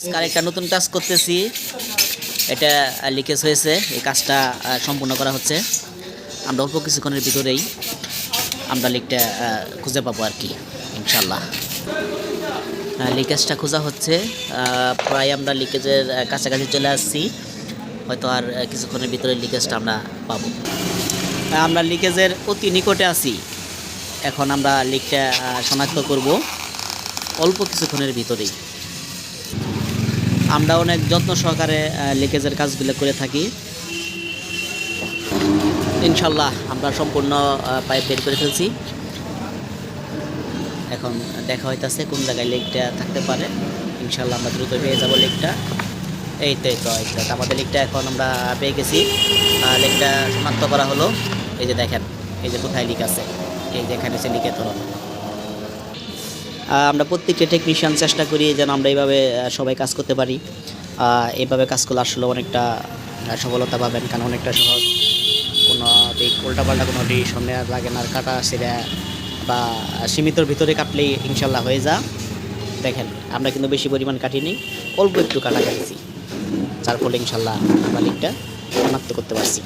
আজকাল একটা নতুন কাজ করতেছি, এটা লিকেজ হয়েছে। এই কাজটা সম্পূর্ণ করা হচ্ছে। আমরা অল্প কিছুক্ষণের ভিতরেই আমরা লিকটা খুঁজে পাবো আর কি, ইনশাল্লাহ। লিকেজটা খোঁজা হচ্ছে, প্রায় আমরা লিকেজের কাছাকাছি চলে আসছি। হয়তো আর কিছুক্ষণের ভিতরে লিকেজটা আমরা পাবো। আমরা লিকেজের অতি নিকটে আছি। এখন আমরা লিকটা শনাক্ত করব অল্প কিছুক্ষণের ভিতরেই। আমরা অনেক যত্ন সহকারে লিকেজের কাজগুলো করে থাকি। ইনশাল্লাহ আমরা সম্পূর্ণ পাইপ বের করে ফেলছি। এখন দেখা হইতাছে কোন জায়গায় লিকটা থাকতে পারে। ইনশাল্লাহ আমরা দ্রুত পেয়ে যাব লিকটা। এই তো আমাদের লিকটা এখন আমরা পেয়ে গেছি। লিকটা শনাক্ত করা হলো। এই যে দেখেন, এই যে কোথায় লিক আছে, এই যে এখানে সে লিকের ধরন। আমরা প্রত্যেকটা টেকনিশিয়ান চেষ্টা করি যেন আমরা এইভাবে সবাই কাজ করতে পারি। এইভাবে কাজ করলে আসলে অনেকটা সফলতা পাবেন, কারণ অনেকটা সহজ। কোনো দিক উল্টাপাল্টা কোনো ডিসিশন নেওয়া লাগে না, কাটা সেটা বা সীমিতর ভিতরে কাটলেই ইনশাল্লাহ হয়ে যা। দেখেন আমরা কিন্তু বেশি পরিমাণ কাটিনি, অল্প একটু কাটা কাটছি, যার ফলে ইনশাল্লাহ আমরা লিকটা শনাক্ত করতে পারছি।